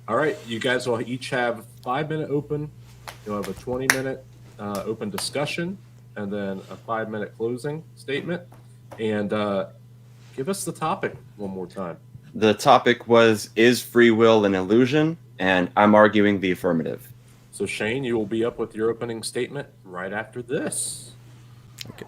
All right, you guys will each have 5 minute open. You'll have a 20 minute open discussion, and then a 5 minute closing statement. And give us the topic one more time. The topic was, is free will an illusion? And I'm arguing the affirmative. So Shane, you will be up with your opening statement right after this. Okay.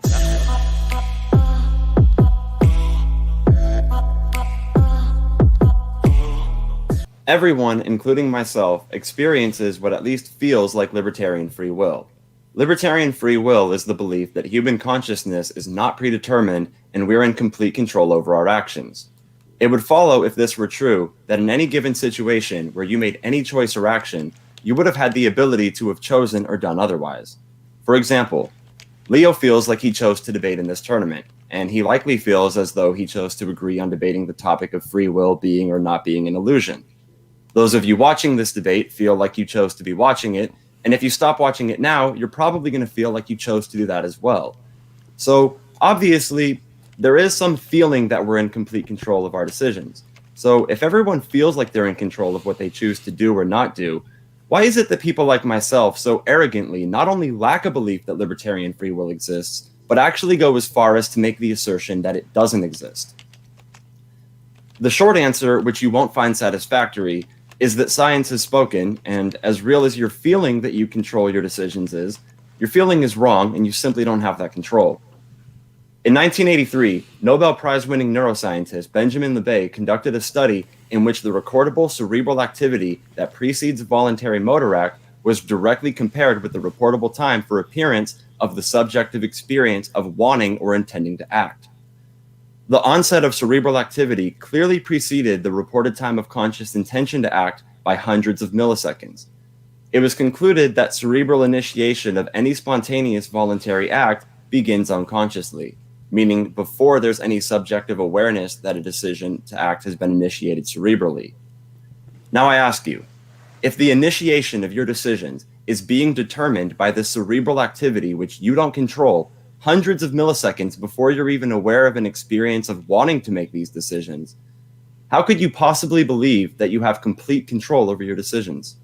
Everyone, including myself, experiences what at least feels like libertarian free will. Libertarian free will is the belief that human consciousness is not predetermined and we're in complete control over our actions. It would follow, if this were true, that in any given situation where you made any choice or action, you would have had the ability to have chosen or done otherwise. For example, Lio feels like he chose to debate in this tournament, and he likely feels as though he chose to agree on debating the topic of free will being or not being an illusion. Those of you watching this debate feel like you chose to be watching it, and if you stop watching it now, you're probably going to feel like you chose to do that as well. So, obviously, there is some feeling that we're in complete control of our decisions. So, if everyone feels like they're in control of what they choose to do or not do, why is it that people like myself so arrogantly not only lack a belief that libertarian free will exists, but actually go as far as to make the assertion that it doesn't exist? The short answer, which you won't find satisfactory, is that science has spoken, and as real as your feeling that you control your decisions is, your feeling is wrong and you simply don't have that control. In 1983, Nobel Prize-winning neuroscientist Benjamin Libet conducted a study in which the recordable cerebral activity that precedes voluntary motor act was directly compared with the reportable time for appearance of the subjective experience of wanting or intending to act. The onset of cerebral activity clearly preceded the reported time of conscious intention to act by hundreds of milliseconds. It was concluded that cerebral initiation of any spontaneous voluntary act begins unconsciously, meaning before there's any subjective awareness that a decision to act has been initiated cerebrally. Now I ask you, if the initiation of your decisions is being determined by the cerebral activity which you don't control, hundreds of milliseconds before you're even aware of an experience of wanting to make these decisions, how could you possibly believe that you have complete control over your decisions?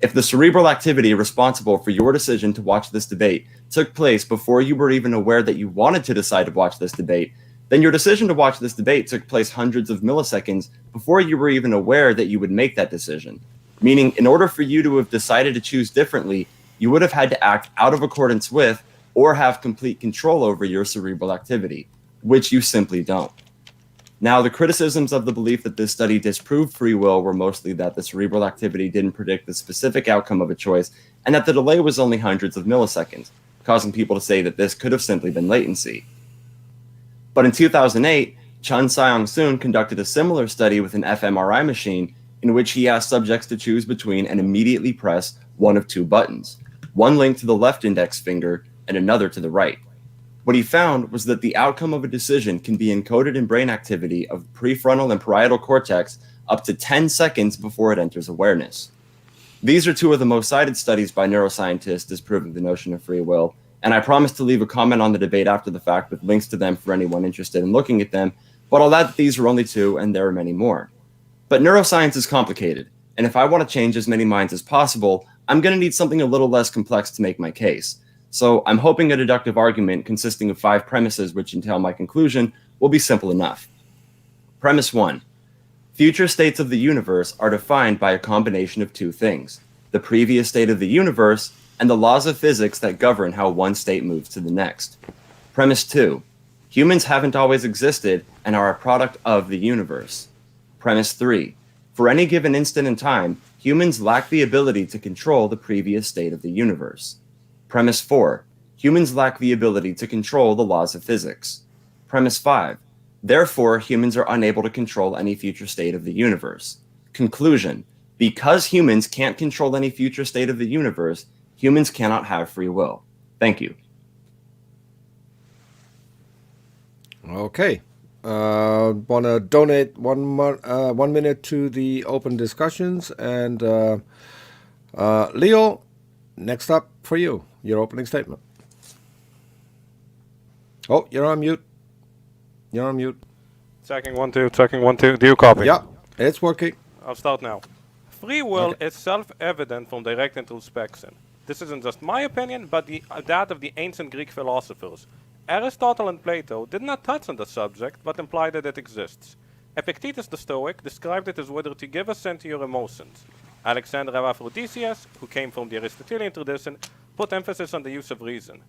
If the cerebral activity responsible for your decision to watch this debate took place before you were even aware that you wanted to decide to watch this debate, then your decision to watch this debate took place hundreds of milliseconds before you were even aware that you would make that decision. Meaning, in order for you to have decided to choose differently, you would have had to act out of accordance with or have complete control over your cerebral activity, which you simply don't. Now, the criticisms of the belief that this study disproved free will were mostly that the cerebral activity didn't predict the specific outcome of a choice, and that the delay was only hundreds of milliseconds, causing people to say that this could have simply been latency. But in 2008, Chun Seong-soon conducted a similar study with an fMRI machine in which he asked subjects to choose between and immediately press one of two buttons, one linked to the left index finger and another to the right. What he found was that the outcome of a decision can be encoded in brain activity of prefrontal and parietal cortex up to 10 seconds before it enters awareness. These are two of the most cited studies by neuroscientists disproving the notion of free will, and I promise to leave a comment on the debate after the fact with links to them for anyone interested in looking at them, but I'll add that these are only two and there are many more. But neuroscience is complicated, and if I want to change as many minds as possible, I'm going to need something a little less complex to make my case. So I'm hoping a deductive argument consisting of 5 premises which entail my conclusion will be simple enough. Premise 1. Future states of the universe are defined by a combination of two things: the previous state of the universe and the laws of physics that govern how one state moves to the next. Premise 2. Humans haven't always existed and are a product of the universe. Premise 3. For any given instant in time, humans lack the ability to control the previous state of the universe. Premise 4. Humans lack the ability to control the laws of physics. Premise 5. Therefore, humans are unable to control any future state of the universe. Conclusion. Because humans can't control any future state of the universe, humans cannot have free will. Thank you. Okay. Want to donate 1 minute to the open discussions. And Leo, next up for you, your opening statement. Oh, you're on mute. You're on mute. Checking 1 2, checking 1 2. Do you copy? Yeah, it's working. I'll start now. Free will Okay. is self-evident from direct introspection. This isn't just my opinion, but that of the ancient Greek philosophers. Aristotle and Plato did not touch on the subject, but imply that it exists. Epictetus the Stoic described it as whether to give assent to your emotions. Alexander of Aphrodisias, who came from the Aristotelian tradition, put emphasis on the use of reason.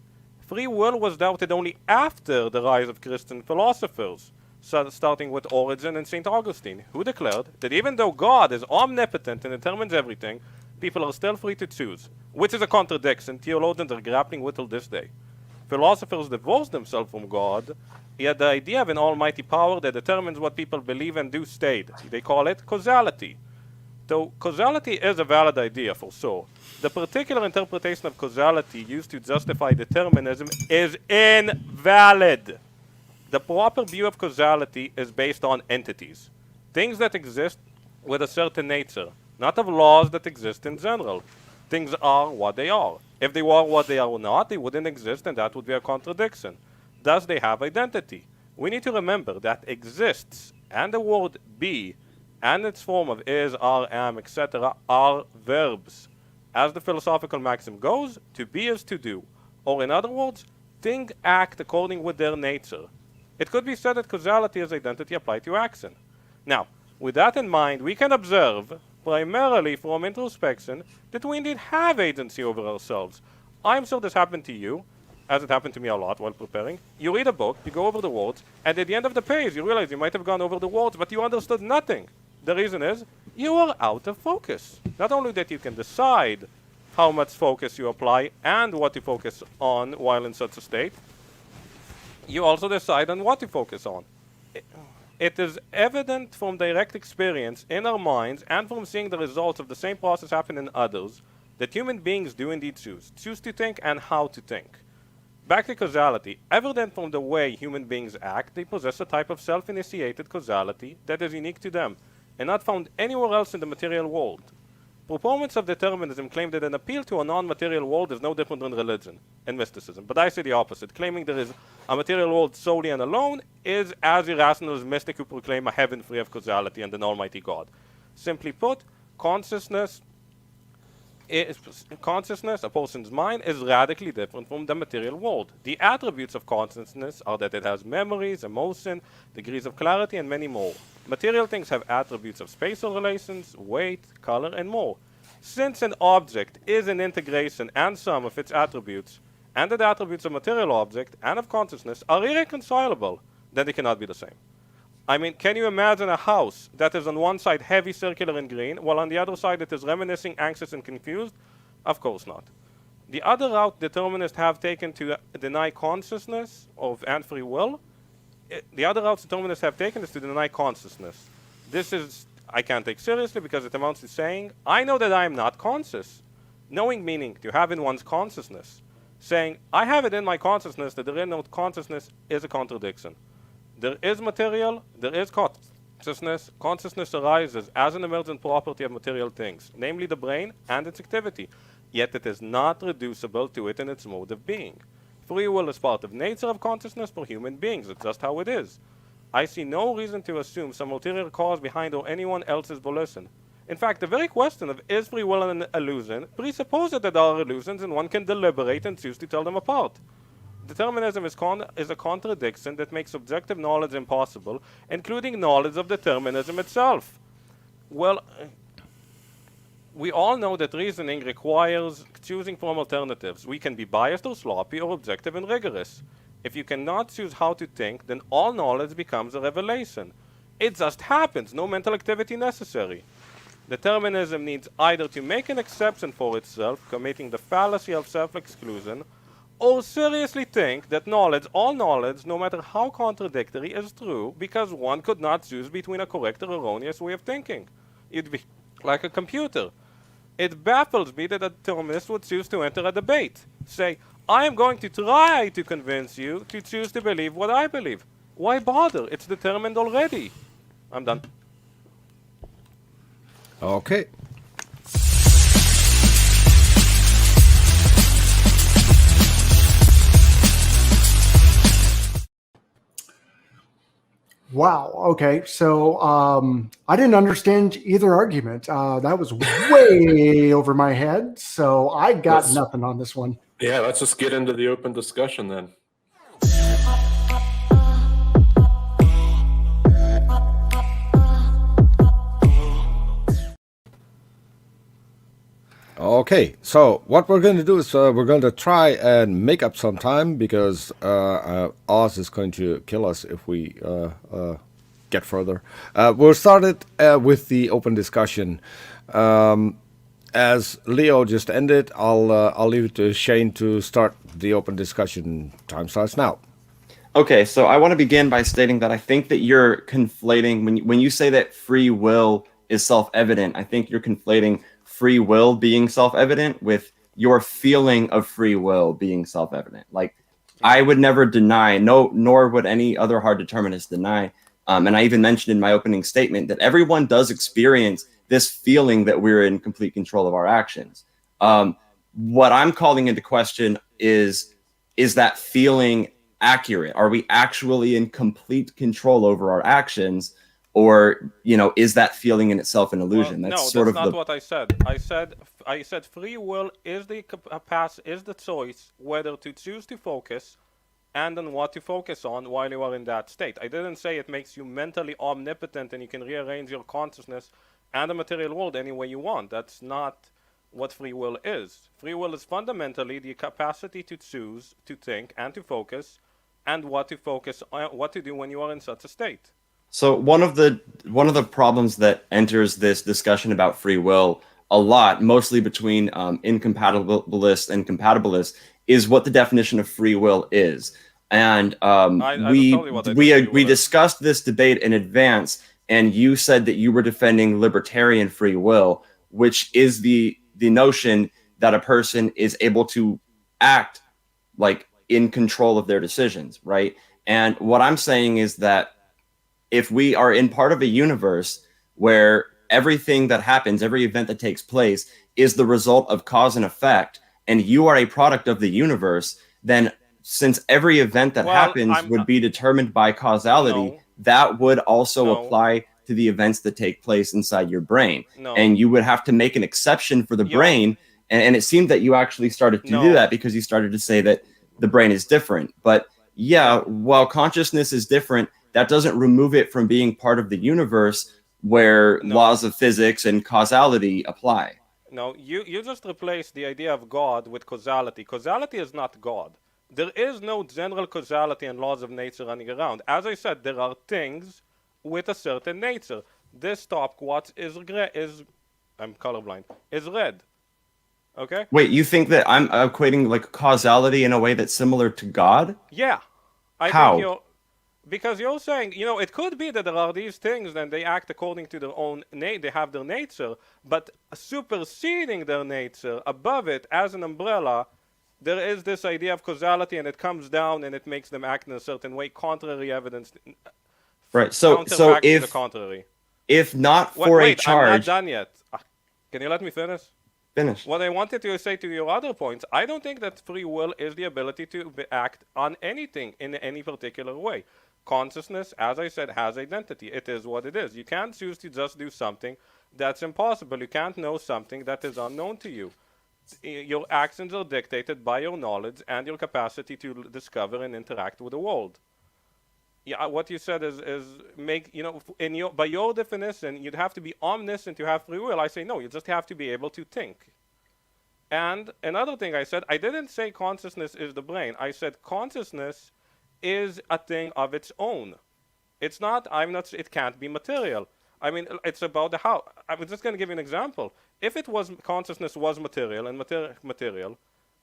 Free will was doubted only after the rise of Christian philosophers, starting with Origen and St. Augustine, who declared that even though God is omnipotent and determines everything, people are still free to choose, which is a contradiction theologians are grappling with till this day. Philosophers divorce themselves from God, yet the idea of an almighty power that determines what people believe and do stayed. They call it causality. Though causality is a valid idea for sure, the particular interpretation of causality used to justify determinism is invalid. The proper view of causality is based on entities, things that exist with a certain nature, not of laws that exist in general. Things are what they are. If they were what they are not, they wouldn't exist, and that would be a contradiction. Thus, they have identity. We need to remember that exists and the word be and its form of is, are, am, etc. are verbs. As the philosophical maxim goes, to be is to do. Or in other words, things act according with their nature. It could be said that causality is identity applied to action. Now, with that in mind, we can observe, primarily from introspection, that we indeed have agency over ourselves. I'm sure this happened to you, as it happened to me a lot while preparing. You read a book, you go over the words, and at the end of the page you realize you might have gone over the words, but you understood nothing. The reason is, you are out of focus. Not only that you can decide how much focus you apply and what to focus on while in such a state, you also decide on what to focus on. It is evident from direct experience in our minds and from seeing the results of the same process happen in others that human beings do indeed choose to think and how to think. Back to causality. Evident from the way human beings act, they possess a type of self-initiated causality that is unique to them and not found anywhere else in the material world. Proponents of determinism claim that an appeal to a non-material world is no different than religion and mysticism, but I say the opposite. Claiming there is a material world solely and alone is as irrational as mystics who proclaim a heaven free of causality and an almighty God. Simply put, consciousness, a person's mind, is radically different from the material world. The attributes of consciousness are that it has memories, emotion, degrees of clarity, and many more. Material things have attributes of spatial relations, weight, color, and more. Since an object is an integration and sum of its attributes, and that the attributes of material object and of consciousness are irreconcilable, then they cannot be the same. I mean, can you imagine a house that is on one side heavy, circular, and green, while on the other side it is reminiscing, anxious, and confused? Of course not. The other route determinists have taken to deny consciousness and free will, the other route determinists have taken is to deny consciousness. This is, I can't take seriously because it amounts to saying, I know that I am not conscious. Knowing meaning to have in one's consciousness. Saying, I have it in my consciousness that there is no consciousness is a contradiction. There is material, there is consciousness. Consciousness arises as an emergent property of material things, namely the brain and its activity. Yet it is not reducible to it in its mode of being. Free will is part of nature of consciousness for human beings. It's just how it is. I see no reason to assume some ulterior cause behind or anyone else's volition. In fact, the very question of is free will an illusion presupposes that there are illusions and one can deliberate and choose to tell them apart. Determinism is a contradiction that makes objective knowledge impossible, including knowledge of determinism itself. Well, we all know that reasoning requires choosing from alternatives. We can be biased or sloppy or objective and rigorous. If you cannot choose how to think, then all knowledge becomes a revelation. It just happens, no mental activity necessary. Determinism needs either to make an exception for itself, committing the fallacy of self-exclusion, or seriously think that knowledge, all knowledge, no matter how contradictory, is true, because one could not choose between a correct or erroneous way of thinking. It'd be like a computer. It baffles me that a determinist would choose to enter a debate. Say, I am going to try to convince you to choose to believe what I believe. Why bother? It's determined already. I'm done. Okay. Wow. Okay. So I didn't understand either argument. That was way over my head. So I got Let's- nothing on this one. Yeah, let's just get into the open discussion then. Okay, so what we're going to do is we're going to try and make up some time because Oz is going to kill us if we get further. We'll start it with the open discussion. As Leo just ended, I'll leave it to Shane to start the open discussion. Time starts now. Okay, so I want to begin by stating that I think that you're conflating when you say that free will is self-evident. I think you're conflating free will being self-evident with your feeling of free will being self-evident. Like, I would never deny, nor would any other hard determinist deny, and I even mentioned in my opening statement that everyone does experience this feeling that we're in complete control of our actions. What I'm calling into question is that feeling accurate? Are we actually in complete control over our actions? Or, is that feeling in itself an illusion? Well, That's no, that's not what I said. I said free will is the choice whether to choose to focus and on what to focus on while you are in that state. I didn't say it makes you mentally omnipotent and you can rearrange your consciousness and the material world any way you want. That's not what free will is. Free will is fundamentally the capacity to choose, to think, and to focus, and what to focus on, what to do when you are in such a state. So one of the problems that enters this discussion about free will a lot, mostly between incompatibilists and compatibilists, is what the definition of free will is. And we discussed this debate in advance, and you said that you were defending libertarian free will, which is the notion that a person is able to act like in control of their decisions, right? And what I'm saying is that if we are in part of a universe where everything that happens, every event that takes place is the result of cause and effect, and you are a product of the universe, then since every event that happens would be determined by causality, that would also apply to the events that take place inside your brain. And you would have to make an exception for the brain. And it seemed that you actually started to do that because you started to say that the brain is different. But yeah, while consciousness is different, that doesn't remove it from being part of the universe where laws of physics and causality apply. No, you just replaced the idea of God with causality. Causality is not God. There is no general causality and laws of nature running around. As I said, there are things with a certain nature. This stopwatch is I'm colorblind, is red. Okay? Wait, you think that I'm equating like causality in a way that's similar to God? Yeah. How? Because you're saying, it could be that there are these things and they act according to their own, they have their nature, but superseding their nature, above it, as an umbrella, there is this idea of causality and it comes down and it makes them act in a certain way, contrary evidence. Right, so the contrary. If not for a charge... I'm not done yet. Can you let me finish? Finish. What I wanted to say to your other points, I don't think that free will is the ability to act on anything in any particular way. Consciousness, as I said, has identity. It is what it is. You can't choose to just do something that's impossible. You can't know something that is unknown to you. Your actions are dictated by your knowledge and your capacity to discover and interact with the world. Yeah, what you said is by your definition, you'd have to be omniscient to have free will. I say no, you just have to be able to think. And another thing I said, I didn't say consciousness is the brain. I said consciousness is a thing of its own. It can't be material. I mean, it's about the how. I'm just going to give you an example. If consciousness was material and material,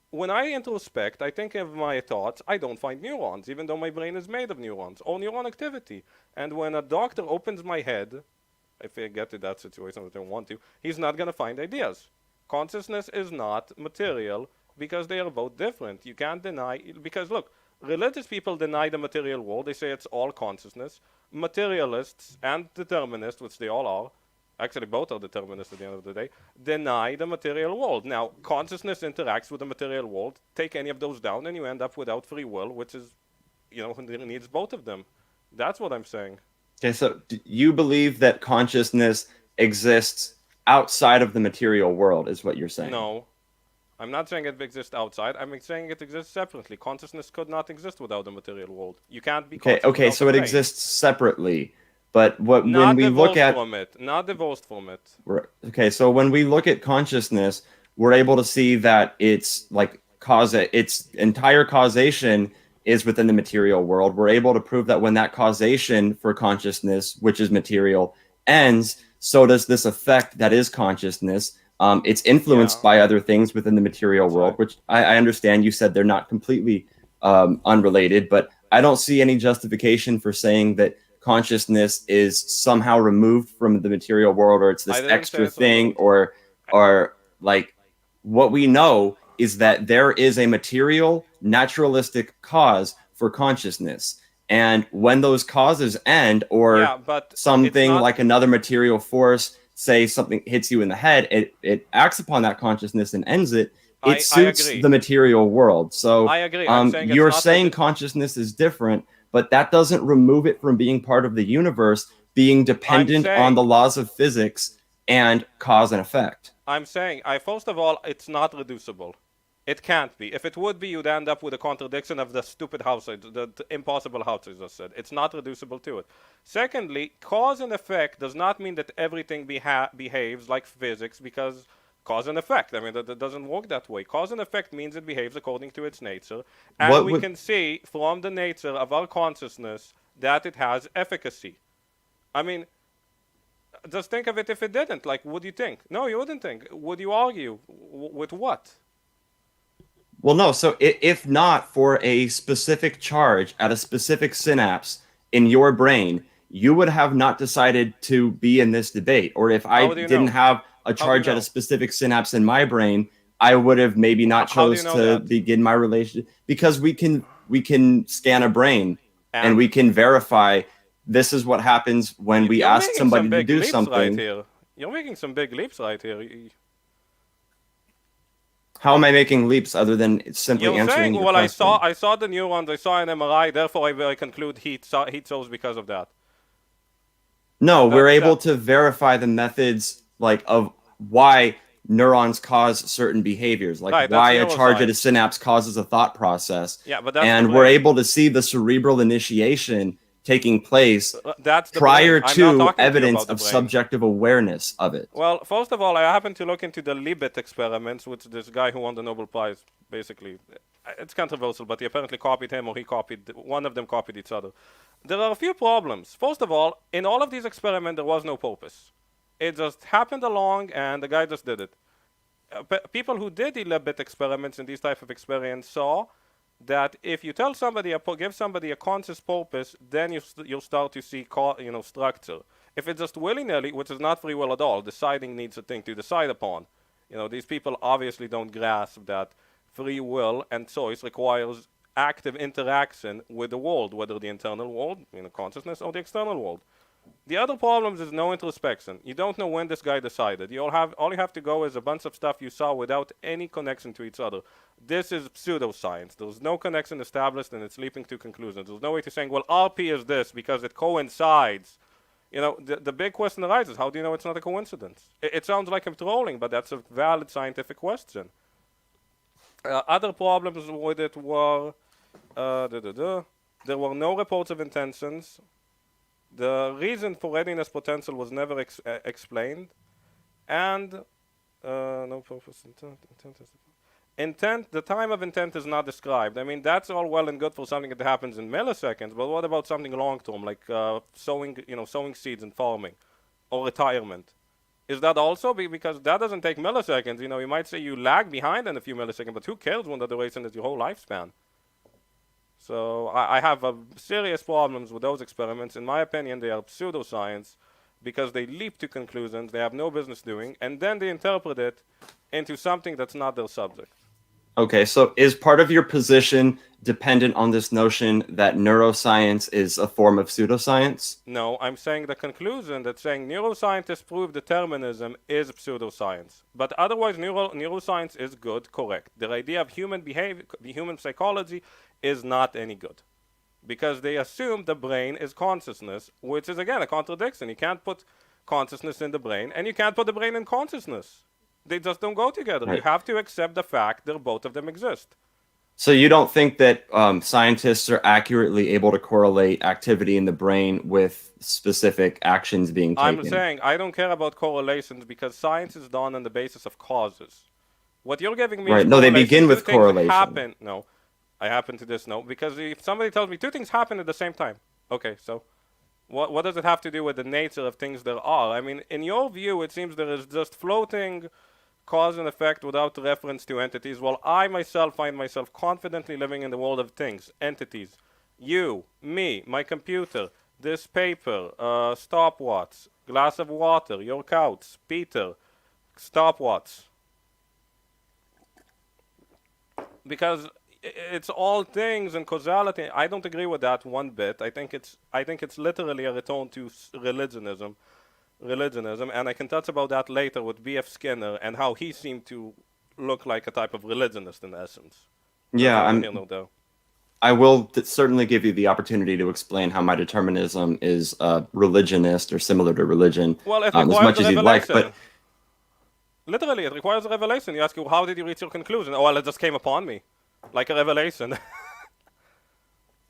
when I introspect, I think of my thoughts, I don't find neurons, even though my brain is made of neurons, or neuron activity. And when a doctor opens my head, if I get to that situation, I don't want to, he's not going to find ideas. Consciousness is not material because they are both different. You can't deny, because look, religious people deny the material world. They say it's all consciousness. Materialists and determinists, which they all are, actually both are determinists at the end of the day, deny the material world. Now, consciousness interacts with the material world. Take any of those down and you end up without free will, which is, needs both of them. That's what I'm saying. Okay, so you believe that consciousness exists outside of the material world, is what you're saying? No. I'm not saying it exists outside. I'm saying it exists separately. Consciousness could not exist without the material world. You can't be Okay, conscious okay, without so a it brain. exists separately, but when Not we look divorced at from it. Not divorced from it. okay, so when we look at consciousness, we're able to see that its its entire causation is within the material world. We're able to prove that when that causation for consciousness, which is material, ends, so does this effect that is consciousness. It's influenced Yeah. by other things within the material That's world, right. which I understand you said they're not completely unrelated, but I don't see any justification for saying that consciousness is somehow removed from the material world, or it's I this didn't say extra it's thing, removed. or like what we know is that there is a material naturalistic cause for consciousness, and when those causes end, or Yeah, but it's something not. like another material force, say something hits you in the head, it acts upon that consciousness and ends it. It I suits agree. the material world. So I agree. I'm saying it's you're not saying consciousness is different, but that doesn't remove it from being part of the universe, being dependent on the laws of physics and cause and effect. I'm saying, first of all, it's not reducible. It can't be. If it would be, you'd end up with a contradiction of the stupid house, the impossible house I just said. It's not reducible to it. Secondly, cause and effect does not mean that everything behaves like physics, because cause and effect, I mean, that doesn't work that way. Cause and effect means it behaves according to its nature, and we can see from the nature of our consciousness that it has efficacy. I mean, just think of it if it didn't. Like, would you think? No, you wouldn't think. Would you argue? With what? Well, no. So if not for a specific charge at a specific synapse in your brain, you would have not decided to be in this debate. Or if I didn't have a charge at a specific synapse in my brain, I would have maybe not chose to begin my relationship, because we can scan a brain and we can verify this is what happens when we ask somebody to do something. You're making some big leaps right here. How am I making leaps other than simply answering your question? Well, I saw the neurons, I saw an MRI, therefore I conclude heat source because of that. No, we're able to verify the methods of why neurons cause certain behaviors, like why a charge at a synapse causes a thought process. Yeah, but that's and we're able to see the cerebral initiation taking place prior to evidence of subjective awareness of it. Well, first of all, I happen to look into the Libet experiments, which this guy who won the Nobel Prize, basically, it's controversial, but he apparently copied him, or one of them copied each other. There are a few problems. First of all, in all of these experiments, there was no purpose. It just happened along, and the guy just did it. People who did the Libet experiments in these type of experiments saw that if you tell somebody, give somebody a conscious purpose, then you'll start to see structure. If it's just willy-nilly, which is not free will at all, deciding needs a thing to decide upon. These people obviously don't grasp that free will and choice requires active interaction with the world, whether the internal world, consciousness, or the external world. The other problems is no introspection. You don't know when this guy decided. All you have to go is a bunch of stuff you saw without any connection to each other. This is pseudoscience. There's no connection established, and it's leaping to conclusions. There's no way to saying, well, RP is this because it coincides. The big question arises, how do you know it's not a coincidence? It sounds like I'm trolling, but that's a valid scientific question. Other problems with it were, there were no reports of intentions. The reason for readiness potential was never explained, and no purpose intent. The time of intent is not described. I mean, that's all well and good for something that happens in milliseconds, but what about something long term, like sowing seeds and farming, or retirement? Is that also because that doesn't take milliseconds? You might say you lag behind in a few milliseconds, but who cares when the duration is your whole lifespan? So I have serious problems with those experiments. In my opinion, they are pseudoscience because they leap to conclusions they have no business doing, and then they interpret it into something that's not their subject. Okay, so is part of your position dependent on this notion that neuroscience is a form of pseudoscience? No, I'm saying the conclusion that saying neuroscientists prove determinism is pseudoscience. But otherwise, neuroscience is good, correct. The idea of human behavior, the human psychology, is not any good. because they assume the brain is consciousness, which is again a contradiction. You can't put consciousness in the brain, and you can't put the brain in consciousness. They just don't go together. Right. You have to accept the fact that both of them exist. So you don't think that scientists are accurately able to correlate activity in the brain with specific actions being taken? I'm saying I don't care about correlations because science is done on the basis of causes. What you're giving me Right. is No, they correlations. begin Two with things correlation. Happen. No, I happen to this. No, because if somebody tells me two things happen at the same time, okay, so what does it have to do with the nature of things there are? I mean, in your view, it seems there is just floating cause and effect without reference to entities, while I myself find myself confidently living in the world of things, entities. You, me, my computer, this paper, stopwatch, glass of water, your couch, Peter, stopwatch. Because it's all things and causality. I don't agree with that one bit. I think it's literally a return to religionism, and I can touch about that later with B.F. Skinner and how he seemed to look like a type of religionist in essence. Yeah, I will certainly give you the opportunity to explain how my determinism is religionist or similar to religion, Well, it as requires much a as you'd like. revelation. But Literally, it requires a revelation. You ask, how did you reach your conclusion? Oh, well, it just came upon me, like a revelation.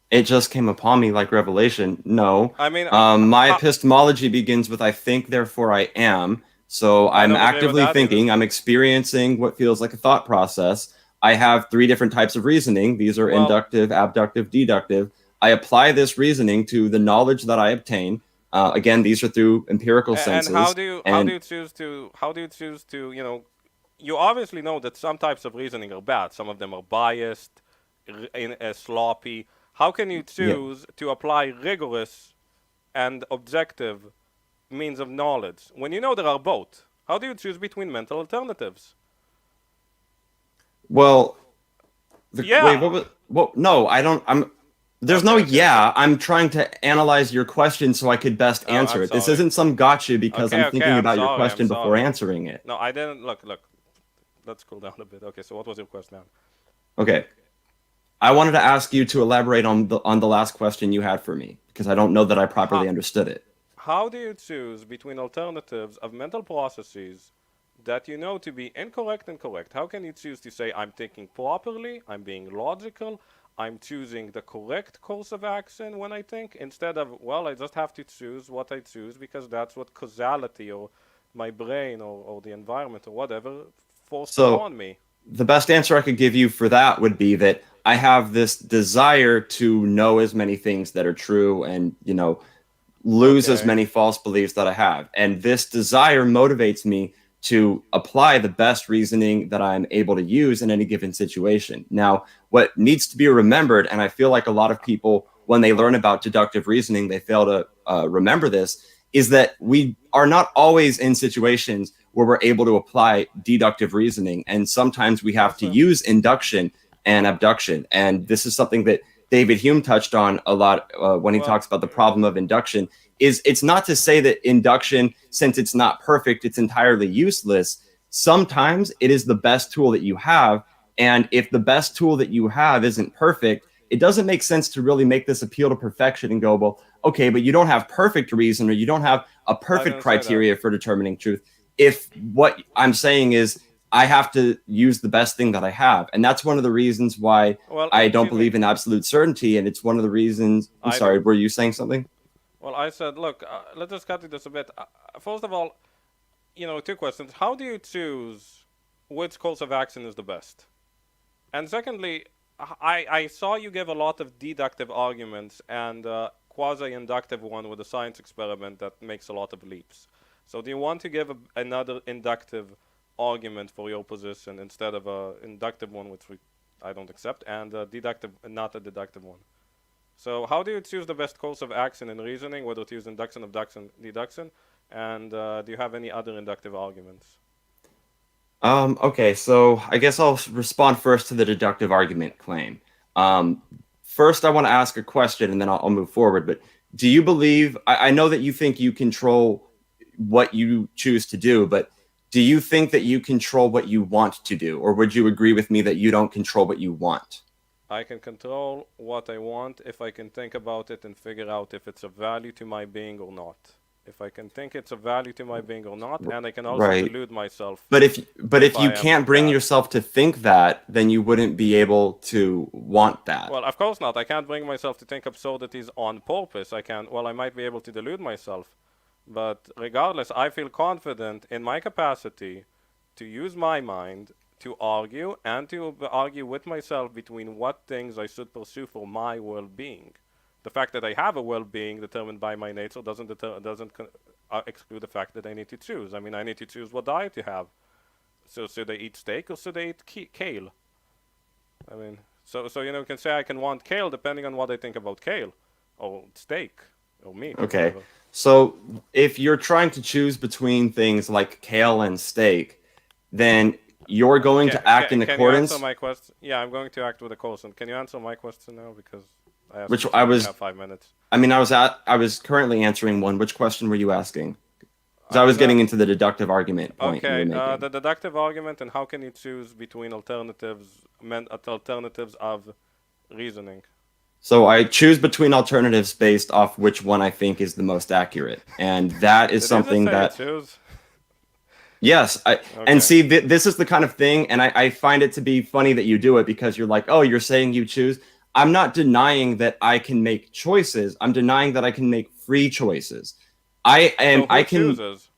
it just came upon me like revelation. No. I mean, my epistemology begins with I think, therefore I am. So I'm don't agree with actively that thinking. either. I'm experiencing what feels like a thought process. I have 3 different types of reasoning. These are Well- inductive, abductive, deductive. I apply this reasoning to the knowledge that I obtain. Again, these are through empirical senses. And how do you choose to you obviously know that some types of reasoning are bad. Some of them are biased, sloppy. How can you choose to apply rigorous and objective means of knowledge when you know there are both? How do you choose between mental alternatives? Well, Yeah. wait, no, I don't. There's no Okay. yeah. I'm trying to analyze your question so I could best Oh, answer I'm it. This sorry. isn't some gotcha because Okay, I'm thinking I'm about your sorry, question I'm before sorry. answering it. No, I didn't. Look. Let's cool down a bit. Okay, so what was your question now? Okay. I wanted to ask you to elaborate on the last question you had for me because I don't know that I properly understood it. How do you choose between alternatives of mental processes that you know to be incorrect and correct? How can you choose to say, I'm thinking properly, I'm being logical, I'm choosing the correct course of action when I think, instead of, well, I just have to choose what I choose because that's what causality or my brain or the environment or whatever forced upon me? The best answer I could give you for that would be that I have this desire to know as many things that are true and, lose as Okay. many false beliefs that I have. And this desire motivates me to apply the best reasoning that I'm able to use in any given situation. Now, what needs to be remembered, and I feel like a lot of people, when they learn about deductive reasoning, they fail to remember this, is that we are not always in situations where we're able to apply deductive reasoning. And sometimes we have to use induction and abduction. And this is something that David Hume touched on a lot when he talks about the problem of induction. It's not to say that induction, since it's not perfect, it's entirely useless. Sometimes it is the best tool that you have. And if the best tool that you have isn't perfect, it doesn't make sense to really make this appeal to perfection and go, well, okay, but you don't have perfect reason or you don't have a perfect criteria for determining truth. If what I'm saying is I have to use the best thing that I have. And that's one of the reasons why I don't believe in absolute certainty. And it's one of the reasons, I'm sorry, were you saying something? Well, I said, look, let's just cut to this a bit. First of all, 2 questions. How do you choose which course of action is the best? And secondly, I saw you give a lot of deductive arguments and quasi-inductive one with a science experiment that makes a lot of leaps. So do you want to give another inductive argument for your position instead of a inductive one, which I don't accept, and a deductive, not a deductive one? So how do you choose the best course of action in reasoning, whether to use induction, abduction, deduction, and do you have any other inductive arguments? Okay, so I guess I'll respond first to the deductive argument claim. First, I want to ask a question, and then I'll move forward. But do you believe, I know that you think you control what you choose to do, but do you think that you control what you want to do? Or would you agree with me that you don't control what you want? I can control what I want if I can think about it and figure out if it's a value to my being or not. If I can think it's a value to my being or not, and I can also Right. delude myself. But if I you am can't bring that. yourself to think that, then you wouldn't be able to want that. Well, of course not. I can't bring myself to think absurdities on purpose. I might be able to delude myself. But regardless, I feel confident in my capacity to use my mind to argue and to argue with myself between what things I should pursue for my well-being. The fact that I have a well-being determined by my nature doesn't exclude the fact that I need to choose. I mean, I need to choose what diet to have. So should I eat steak or should I eat kale? I mean, so you can say I can want kale depending on what I think about kale, or steak, or meat. Okay. Whatever. So if you're trying to choose between things like kale and steak, then you're going to act in accordance. Can you answer my question? Yeah, I'm going to act with a caution. Can you answer my question now? Because I Which you I to was- have 5 minutes. I mean, I was currently answering one. Which question were you asking? Because I was getting into the deductive argument point you Okay, were making. the deductive argument and how can you choose between alternatives of reasoning? So I choose between alternatives based off which one I think is the most accurate, and that is Did something you just that say choose? yes, Okay. and see this is the kind of thing, and I find it to be funny that you do it because you're like, oh, you're saying you choose. I'm not denying that I can make choices. I'm denying that I can make free choices. So who I can chooses?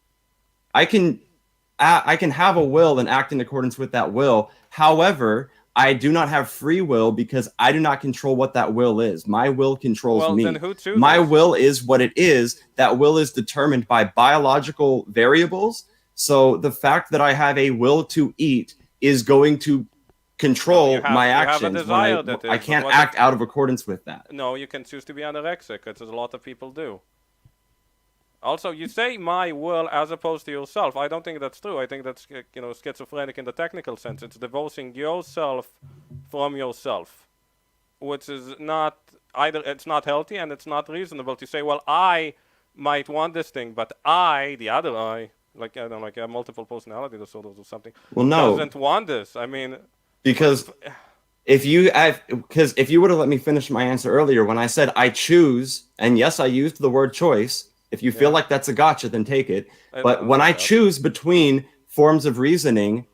I can have a will and act in accordance with that will. However, I do not have free will because I do not control what that will is. My will controls Well, me. then who chooses? My will is what it is. That will is determined by biological variables. So the fact that I have a will to eat is going to control my you have a actions. desire When that I is, can't but what act out of accordance with that. No, you can choose to be anorexic, as a lot of people do. Also, you say my will as opposed to yourself. I don't think that's true. I think that's schizophrenic in the technical sense. It's divorcing yourself from yourself, which is not either. It's not healthy and it's not reasonable to say, well, I might want this thing, but I, the other I, like I don't know, like a multiple personality disorder or something, Well, no, doesn't want this. I mean, because if you would have let me finish my answer earlier when I said I choose, and yes, I used the word choice. If you feel like that's a gotcha, then take it. But when I choose between forms of reasoning,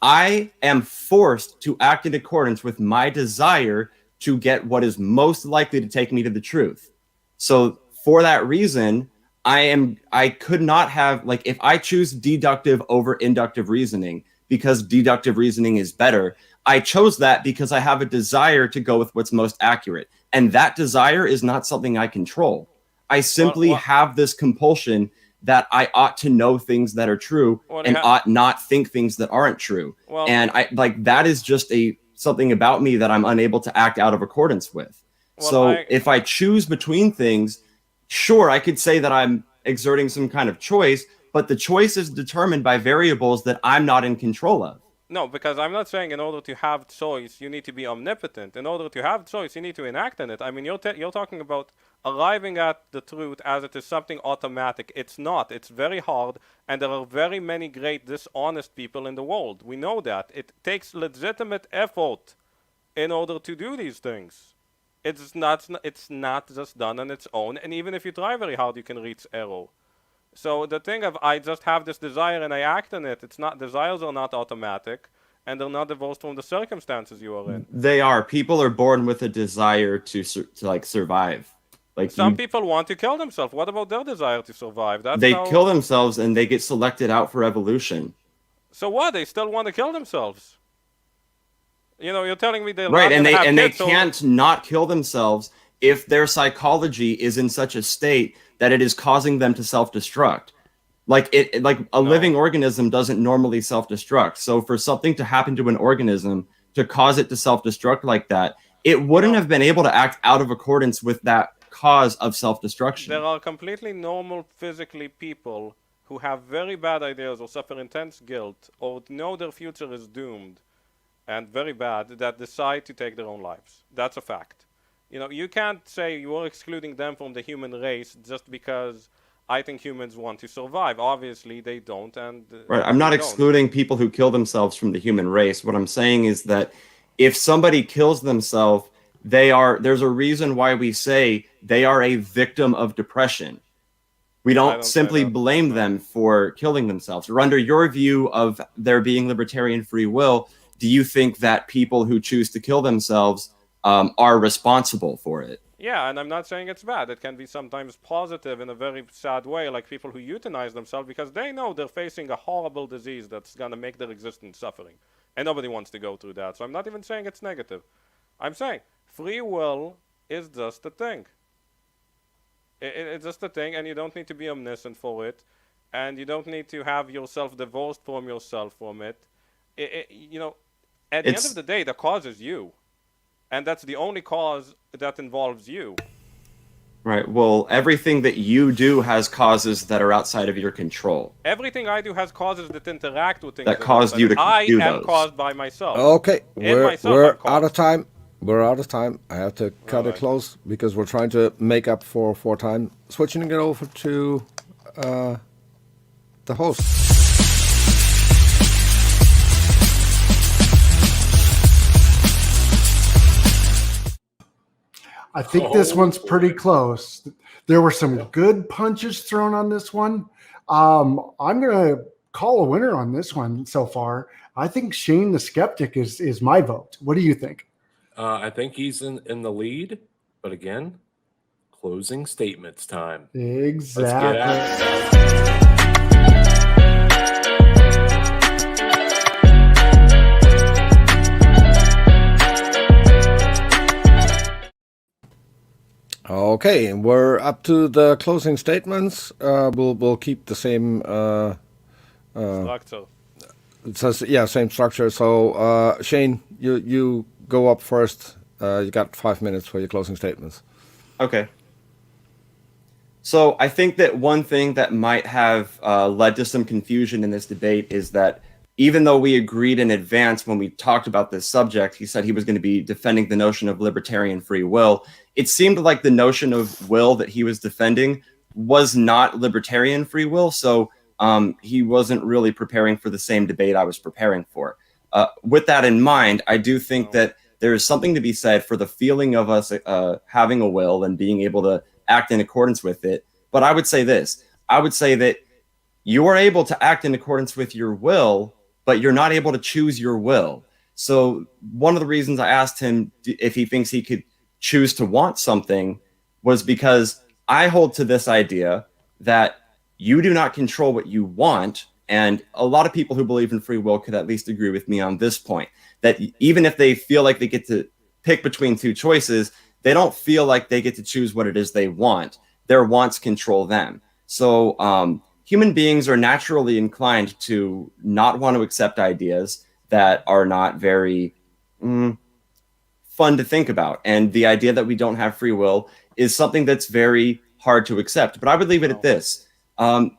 I am forced to act in accordance with my desire to get what is most likely to take me to the truth. So for that reason, I could not have, like, if I choose deductive over inductive reasoning because deductive reasoning is better, I chose that because I have a desire to go with what's most accurate. And that desire is not something I control. I simply have this compulsion that I ought to know things that are true and ought not think things that aren't true. And that is just something about me that I'm unable to act out of accordance with. If I choose between things, sure, I could say that I'm exerting some kind of choice, but the choice is determined by variables that I'm not in control of. No, because I'm not saying in order to have choice, you need to be omnipotent. In order to have choice, you need to enact in it. I mean, you're talking about arriving at the truth as it is something automatic. It's not. It's very hard, and there are very many great dishonest people in the world. We know that. It takes legitimate effort in order to do these things. It's not just done on its own, and even if you try very hard, you can reach error. So the thing of I just have this desire and I act on it, it's not, desires are not automatic and they're not divorced from the circumstances you are in. They are. People are born with a desire to survive. Like some people want to kill themselves. What about their desire to survive? They kill themselves and they get selected out for evolution. So what? They still want to kill themselves. You're telling me they're right, not and they can't not kill themselves if their psychology is in such a state that it is causing them to self-destruct. Like a living organism doesn't normally self-destruct. So for something to happen to an organism to cause it to self-destruct like that, it wouldn't have been able to act out of accordance with that cause of self-destruction. There are completely normal physically people who have very bad ideas or suffer intense guilt or know their future is doomed and very bad that decide to take their own lives. That's a fact. You can't say you're excluding them from the human race just because I think humans want to survive. Obviously, they don't. Right. I'm not excluding people who kill themselves from the human race. What I'm saying is that if somebody kills themselves there's a reason why we say they are a victim of depression. We don't simply blame them for killing themselves. Or under your view of there being libertarian free will, do you think that people who choose to kill themselves are responsible for it? Yeah, and I'm not saying it's bad. It can be sometimes positive in a very sad way, like people who euthanize themselves because they know they're facing a horrible disease that's going to make their existence suffering. And nobody wants to go through that. So I'm not even saying it's negative. I'm saying free will is just a thing. It's just a thing, and you don't need to be omniscient for it, and you don't need to have yourself divorced from yourself from it. You know, at the end of the day, the cause is you, and that's the only cause that involves you. Right. Well, everything that you do has causes that are outside of your control. Everything I do has causes that interact with things that caused you to do those. I am caused by myself. Okay, we're out of time. We're out of time. I have to cut it close because we're trying to make up for time. Switching it over to the host. I think this one's pretty close. There were some good punches thrown on this one. I'm going to call a winner on this one so far. I think Shane the Skeptic is my vote. What do you think? I think he's in the lead, but again, closing statements time. Exactly. Let's get Okay, we're up to the closing statements. We'll keep the same Structure. It says, yeah, same structure. So Shane, you go up first. You got 5 minutes for your closing statements. Okay. So I think that one thing that might have led to some confusion in this debate is that even though we agreed in advance when we talked about this subject, he said he was going to be defending the notion of libertarian free will. It seemed like the notion of will that he was defending was not libertarian free will. So he wasn't really preparing for the same debate I was preparing for. With that in mind, I do think that there is something to be said for the feeling of us having a will and being able to act in accordance with it. But I would say this. I would say that you are able to act in accordance with your will, but you're not able to choose your will. So one of the reasons I asked him if he thinks he could choose to want something was because I hold to this idea that you do not control what you want. And a lot of people who believe in free will could at least agree with me on this point, that even if they feel like they get to pick between two choices, they don't feel like they get to choose what it is they want. Their wants control them. So human beings are naturally inclined to not want to accept ideas that are not very fun to think about. And the idea that we don't have free will is something that's very hard to accept. But I would leave it at this. Not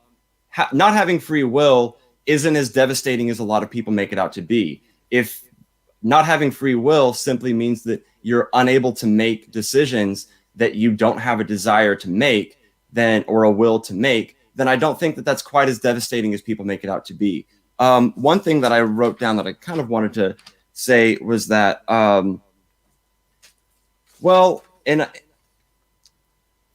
having free will isn't as devastating as a lot of people make it out to be. If not having free will simply means that you're unable to make decisions that you don't have a desire to make, then or a will to make, then I don't think that that's quite as devastating as people make it out to be. One thing that I wrote down that I kind of wanted to say was that,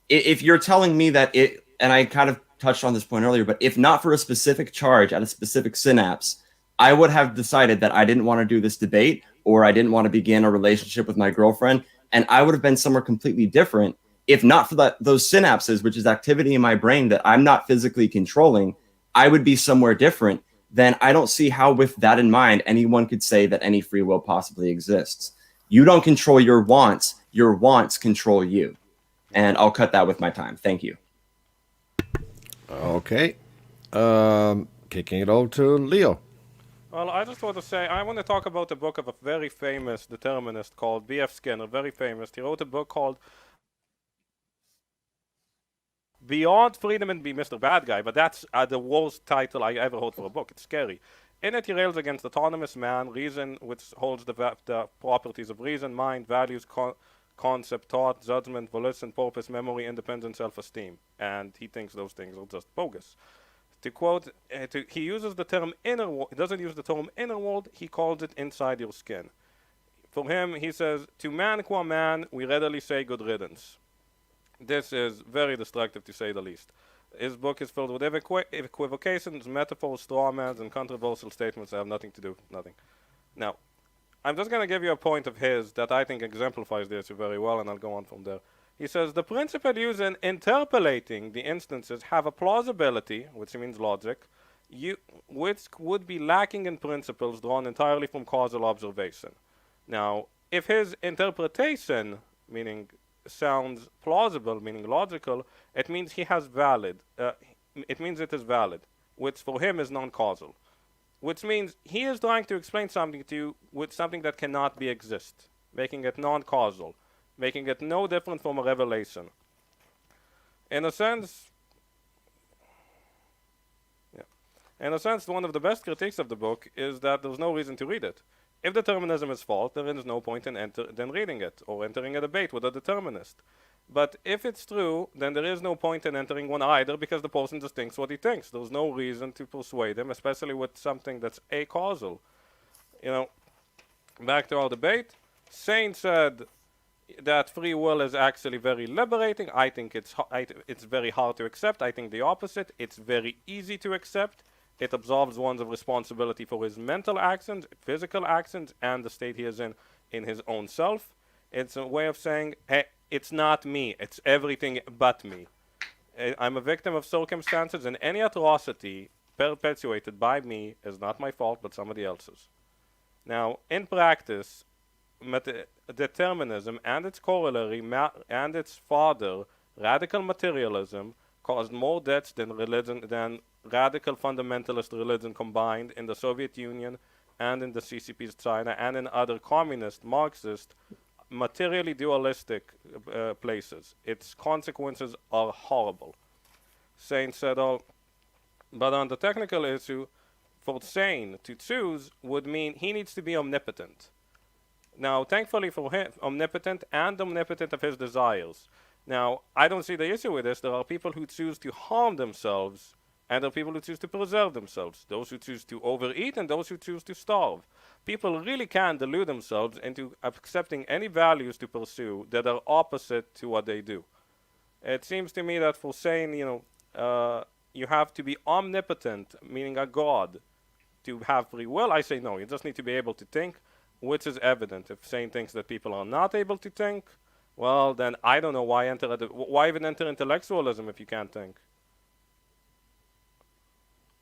if you're telling me that and I kind of touched on this point earlier, but if not for a specific charge at a specific synapse, I would have decided that I didn't want to do this debate, or I didn't want to begin a relationship with my girlfriend, and I would have been somewhere completely different if not for those synapses, which is activity in my brain that I'm not physically controlling. I would be somewhere different. Then I don't see how, with that in mind, anyone could say that any free will possibly exists. You don't control your wants control you. And I'll cut that with my time. Thank you. Okay. Kicking it over to Leo. Well, I just want to say, I want to talk about a book of a very famous determinist called B.F. Skinner, very famous. He wrote a book called Beyond Freedom and Be Mr. Bad Guy, but that's the worst title I ever heard for a book. It's scary. In it, he rails against autonomous man, reason, which holds the properties of reason, mind, values, concept, thought, judgment, volition, purpose, memory, independence, self-esteem. And he thinks those things are just bogus. To quote, he uses the term inner world. He doesn't use the term inner world. He calls it inside your skin. For him, he says, to man qua man, we readily say good riddance. This is very destructive, to say the least. His book is filled with equivocations, metaphors, strawmans, and controversial statements that have nothing to do with nothing. Now, I'm just going to give you a point of his that I think exemplifies the issue very well, and I'll go on from there. He says, the principle used in interpolating the instances have a plausibility, which means logic, which would be lacking in principles drawn entirely from causal observation. Now, if his interpretation, meaning sounds plausible, meaning logical, it means he has valid. It means it is valid, which for him is non-causal. Which means he is trying to explain something to you with something that cannot be exist, making it non-causal, making it no different from a revelation. In a sense, one of the best critiques of the book is that there's no reason to read it. If determinism is false, there is no point in reading it or entering a debate with a determinist. But if it's true, then there is no point in entering one either, because the person just thinks what he thinks. There's no reason to persuade him, especially with something that's acausal. Back to our debate. Shane said that free will is actually very liberating. I think it's very hard to accept. I think the opposite. It's very easy to accept. It absolves one of responsibility for his mental actions, physical actions, and the state he is in his own self. It's a way of saying, hey, it's not me, it's everything but me. I'm a victim of circumstances, and any atrocity perpetuated by me is not my fault, but somebody else's. Now, in practice, determinism and its corollary and its father, radical materialism, caused more deaths than radical fundamentalist religion combined in the Soviet Union and in the CCP's China and in other communist, Marxist, materially dualistic places. Its consequences are horrible. Shane said, but on the technical issue, for Shane to choose would mean he needs to be omnipotent. Now, thankfully for him, omnipotent of his desires. Now, I don't see the issue with this. There are people who choose to harm themselves, and there are people who choose to preserve themselves. Those who choose to overeat and those who choose to starve. People really can delude themselves into accepting any values to pursue that are opposite to what they do. It seems to me that for saying, you have to be omnipotent, meaning a god, to have free will, I say no. You just need to be able to think, which is evident. If Shane thinks that people are not able to think, well, then I don't know why even enter intellectualism if you can't think.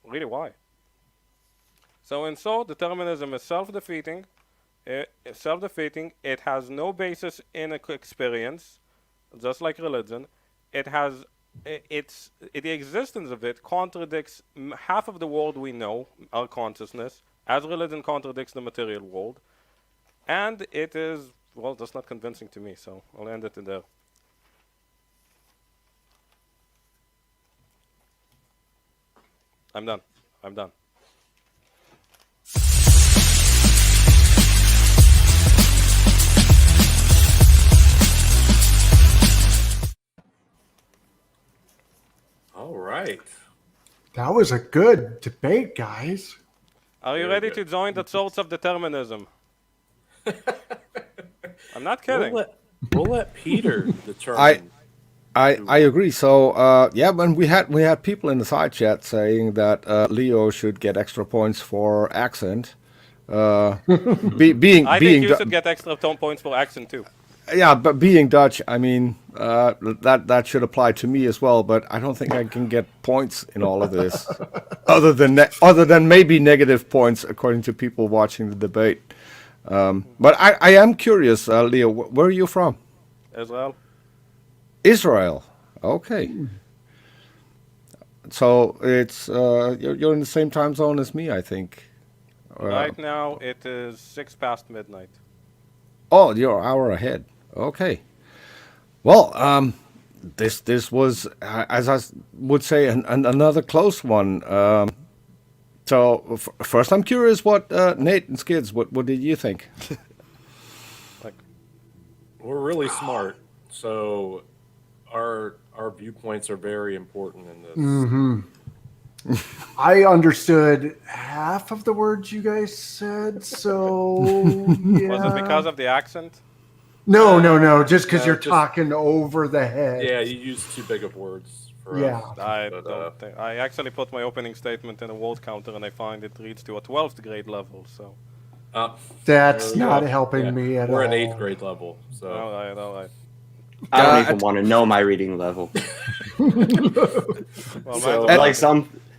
Really, why? So in short, determinism is self-defeating. It has no basis in experience, just like religion. The existence of it contradicts half of the world we know, our consciousness, as religion contradicts the material world. And it is, well, that's not convincing to me, so I'll end it there. I'm done. All right. That was a good debate, guys. Are you Very ready good. to join the Church of Determinism? I'm not kidding. We'll let Peter determine. I agree. So yeah, when we had people in the side chat saying that Leo should get extra points for accent. I think you should get extra tone points for accent too. Yeah, but being Dutch, I mean, that should apply to me as well. But I don't think I can get points in all of this, other than maybe negative points according to people watching the debate. But I am curious, Leo, where are you from? Israel. Israel. Okay. So it's you're in the same time zone as me, I think. Right now it is 6 past midnight. Oh, you're an hour ahead. Okay. Well, this was, as I would say, another close one. So first, I'm curious what Nate and Skids. What did you think? We're really smart, so our viewpoints are very important in this. Mm-hmm. I understood half of the words you guys said, so yeah. Was it because of the accent? No. Just because you're just- talking over the head. Yeah, you use too big of words for Yeah. us. I But, don't think. I actually put my opening statement in a word counter, and I find it reads to a 12th grade level. So, That's there we not go. helping Yeah, me at we're all. at 8th grade level, so all right. I don't Uh, even want to know my reading level. Well, So, mine's Like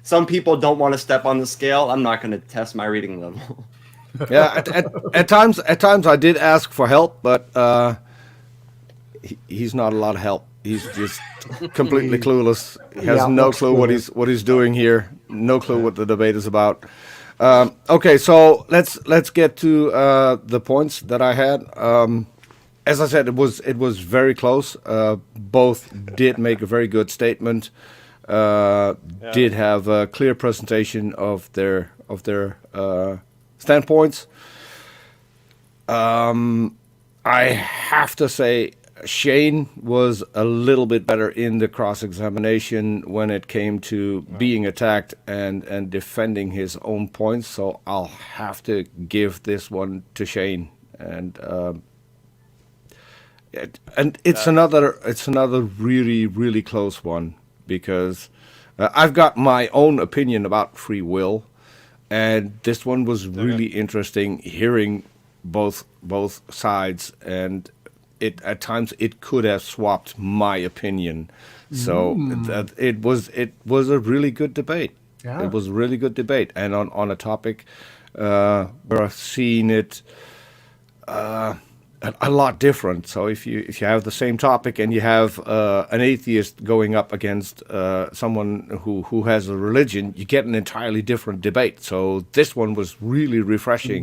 some people don't want to step on the scale. I'm not going to test my reading level. Yeah, at times I did ask for help, but he's not a lot of help. He's just completely clueless. He has Yeah, no looks clue clueless. what he's doing here. No clue what the debate is about. Okay, so let's get to the points that I had. As I said, it was very close. Both did make a very good statement. Did have a clear presentation of their standpoints. I have to say, Shane was a little bit better in the cross-examination when it came to being attacked and defending his own points. So I'll have to give this one to Shane. And it's another really close one, because I've got my own opinion about free will, and this one was really interesting hearing both sides, and at times it could have swapped my opinion. So it was a really good debate. Yeah. It was a really good debate, and on a topic where I've seen it a lot different. So if you have the same topic and you have an atheist going up against someone who has a religion, you get an entirely different debate. So this one was really refreshing